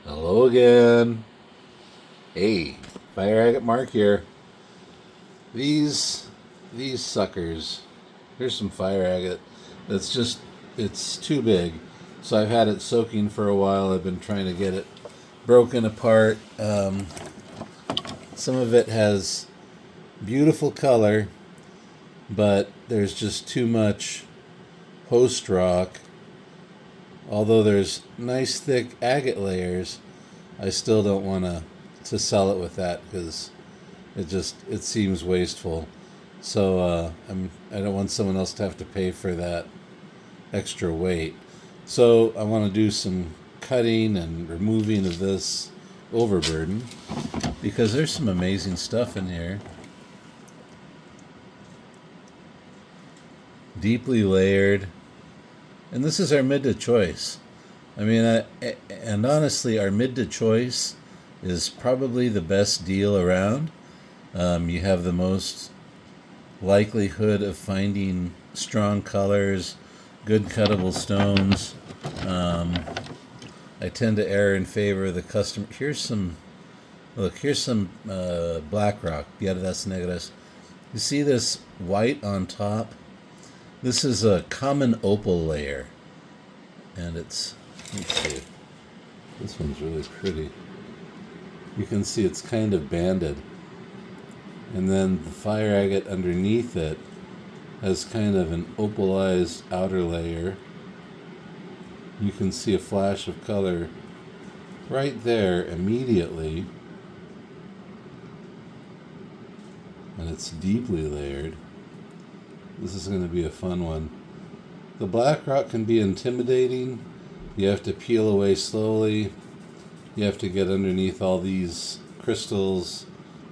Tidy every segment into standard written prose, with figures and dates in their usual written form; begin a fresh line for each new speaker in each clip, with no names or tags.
Hello again. Hey, Fireagatemark here. These these suckers. Here's some fire agate. That's just it's too big. So I've had it soaking for a while. I've been trying to get it broken apart. Some of it has beautiful color, but there's just too much host rock. Although there's nice thick agate layers, I still don't want to sell it with that because it seems wasteful. So I don't want someone else to have to pay for that extra weight. So I want to do some cutting and removing of this overburden because there's some amazing stuff in here. Deeply layered. And this is our mid to choice. And honestly, our mid to choice is probably the best deal around. You have the most likelihood of finding strong colors, good cuttable stones. I tend to err in favor of the custom. Here's some black rock, Piedras Negras. You see this white on top? This is a common opal layer, and let's see, this one's really pretty. You can see it's kind of banded, and then the fire agate underneath it has kind of an opalized outer layer. You can see a flash of color right there immediately, and it's deeply layered. This is going to be a fun one. The black rock can be intimidating. You have to peel away slowly. You have to get underneath all these crystals,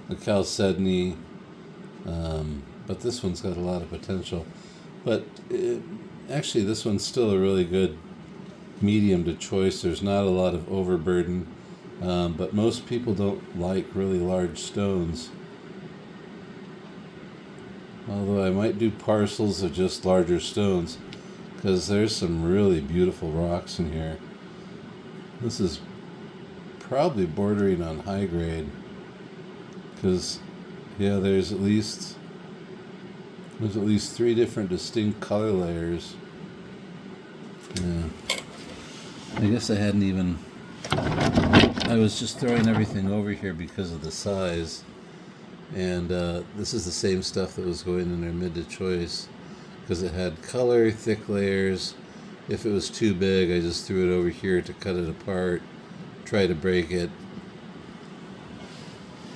the chalcedony. But this one's got a lot of potential. Actually, this one's still a really good medium to choice. There's not a lot of overburden. But most people don't like really large stones. Although I might do parcels of just larger stones, because there's some really beautiful rocks in here. This is probably bordering on high grade, because there's at least 3 different distinct color layers. Yeah, I guess I was just throwing everything over here because of the size. And this is the same stuff that was going in their mid to choice because it had color, thick layers. If it was too big, I just threw it over here to cut it apart, try to break it.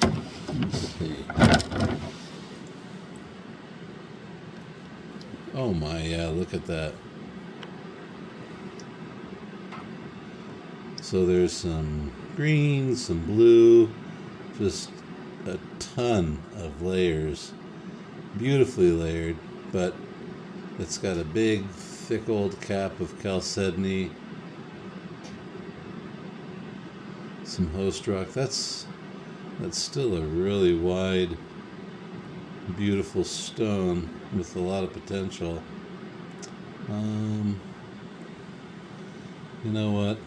Let's see. Oh my, yeah, look at that. So there's some green, some blue, just a ton of layers, beautifully layered, but it's got a big, thick old cap of chalcedony, some host rock. That's still a really wide, beautiful stone with a lot of potential. You know what?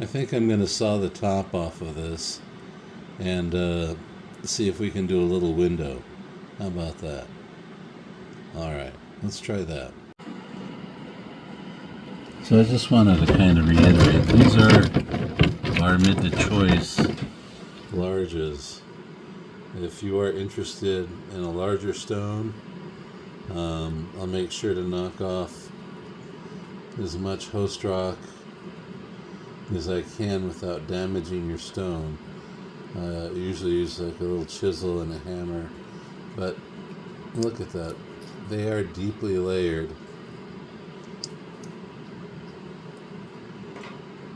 I think I'm going to saw the top off of this and see if we can do a little window. How about that? Alright, let's try that. So I just wanted to kind of reiterate, these are our mid to choice larges. If you are interested in a larger stone, I'll make sure to knock off as much host rock as I can without damaging your stone. I usually use like a little chisel and a hammer, but look at that. They are deeply layered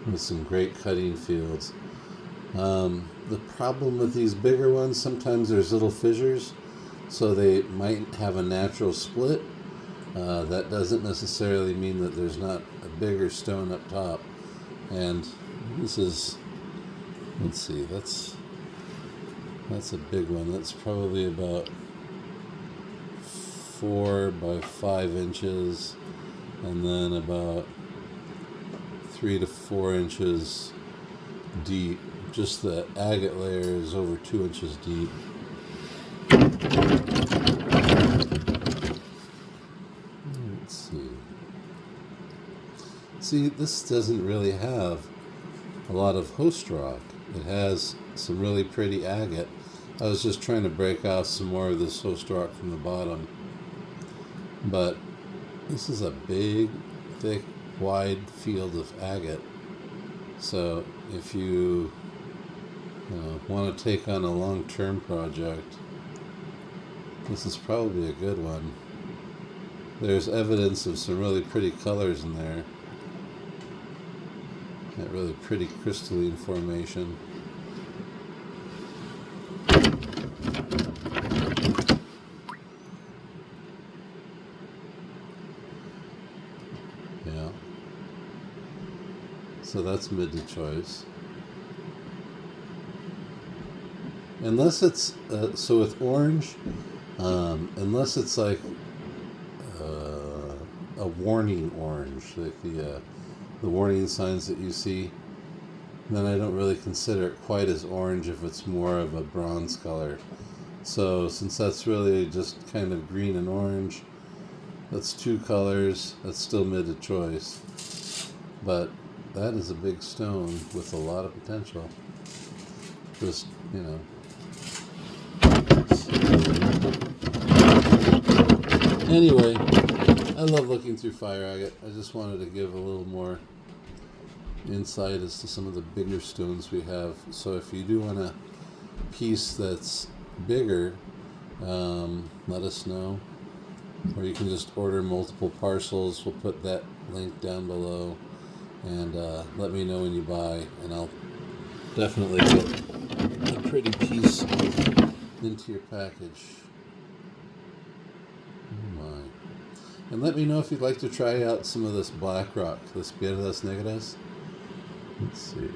with some great cutting fields. The problem with these bigger ones, sometimes there's little fissures, so they might have a natural split. That doesn't necessarily mean that there's not a bigger stone up top. And this is, let's see, that's a big one. That's probably about 4 by 5 inches, and then about 3 to 4 inches deep. Just the agate layer is over 2 inches deep. Let's see. See, this doesn't really have a lot of host rock. It has some really pretty agate. I was just trying to break off some more of this host rock from the bottom. But this is a big, thick, wide field of agate. So if you want to take on a long-term project, this is probably a good one. There's evidence of some really pretty colors in there. That really pretty crystalline formation. Yeah. So that's mid to choice. Unless it's, so with orange, unless it's like a warning orange, like the warning signs that you see, then I don't really consider it quite as orange if it's more of a bronze color. So since that's really just kind of green and orange, that's two colors, that's still mid to choice. But that is a big stone with a lot of potential. Just, Anyway, I love looking through fire agate. I just wanted to give a little more insight as to some of the bigger stones we have. So if you do want a piece that's bigger, let us know. Or you can just order multiple parcels. We'll put that link down below. And let me know when you buy, and I'll definitely get a pretty piece into your package. Oh my. And let me know if you'd like to try out some of this black rock, this Piedras Negras. Let's see.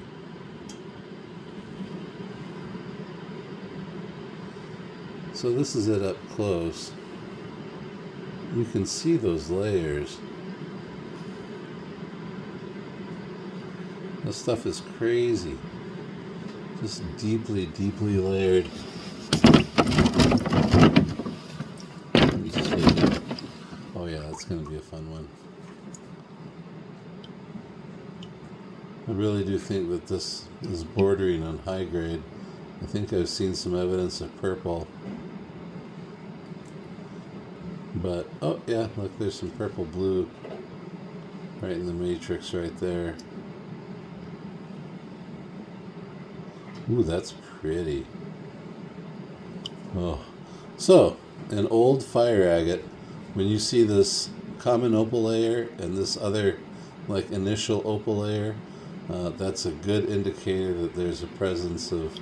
So this is it up close. You can see those layers. This stuff is crazy. Just deeply, deeply layered. Oh yeah, that's going to be a fun one. I really do think that this is bordering on high grade. I think I've seen some evidence of purple. But, oh yeah, look, there's some purple blue right in the matrix right there. Ooh, that's pretty. Oh, so an old fire agate, when you see this common opal layer and this other like initial opal layer, that's a good indicator that there's a presence of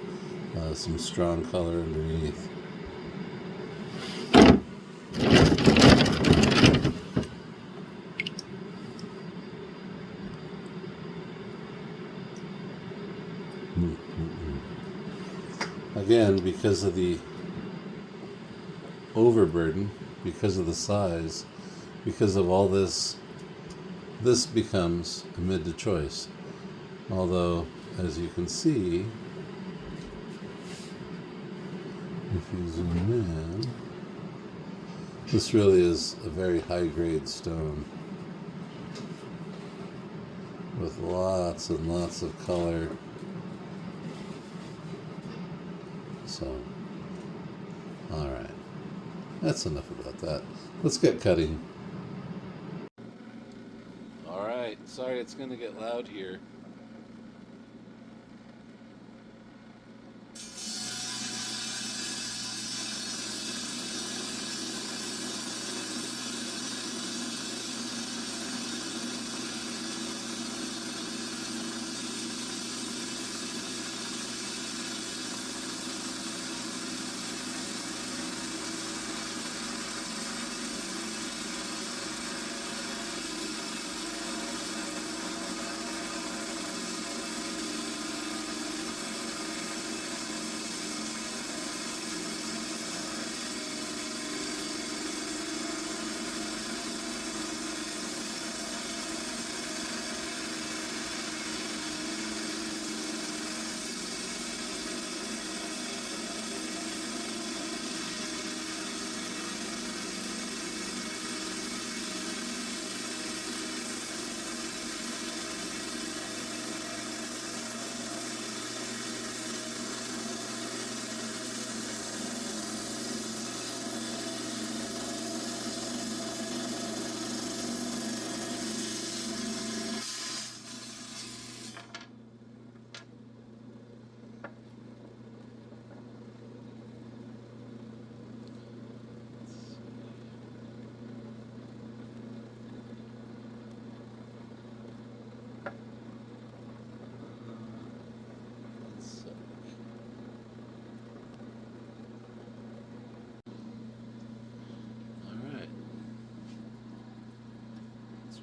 some strong color underneath. Again, because of the overburden, because of the size, because of all this, this becomes a mid to choice. Although, as you can see, if you zoom in, this really is a very high grade stone with lots and lots of color. So, alright, that's enough about that. Let's get cutting. Alright, sorry it's going to get loud here.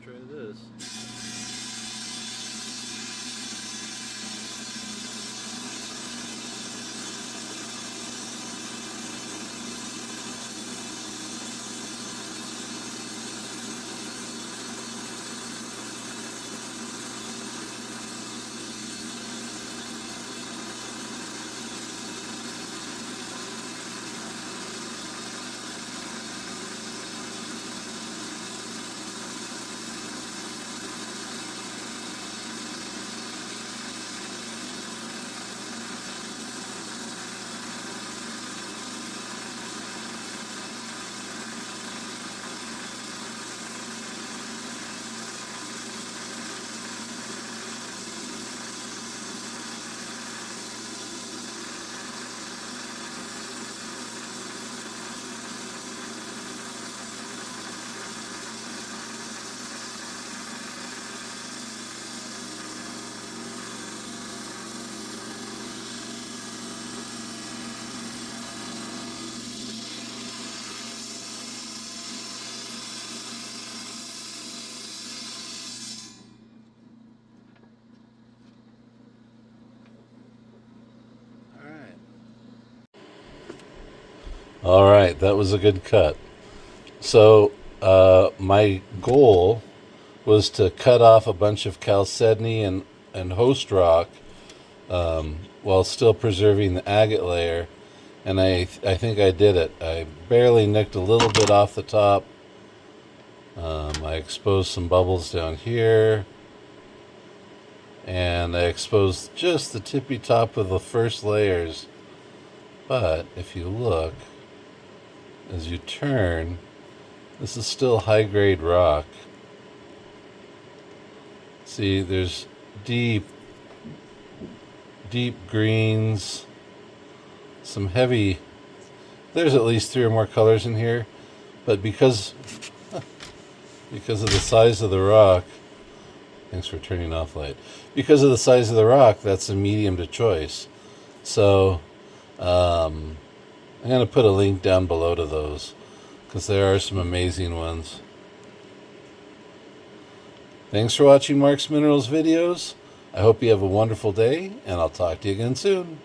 try this. All right, that was a good cut. So my goal was to cut off a bunch of chalcedony and host rock while still preserving the agate layer, and I think I did it. I barely nicked a little bit off the top. I exposed some bubbles down here, and I exposed just the tippy top of the first layers. But if you look, as you turn, this is still high-grade rock. See, there's deep greens, some heavy, there's at least 3 or more colors in here, but because of the size of the rock, thanks for turning off light, because of the size of the rock, that's a medium to choice. So I'm going to put a link down below to those, because there are some amazing ones. Thanks for watching Mark's Minerals videos. I hope you have a wonderful day, and I'll talk to you again soon.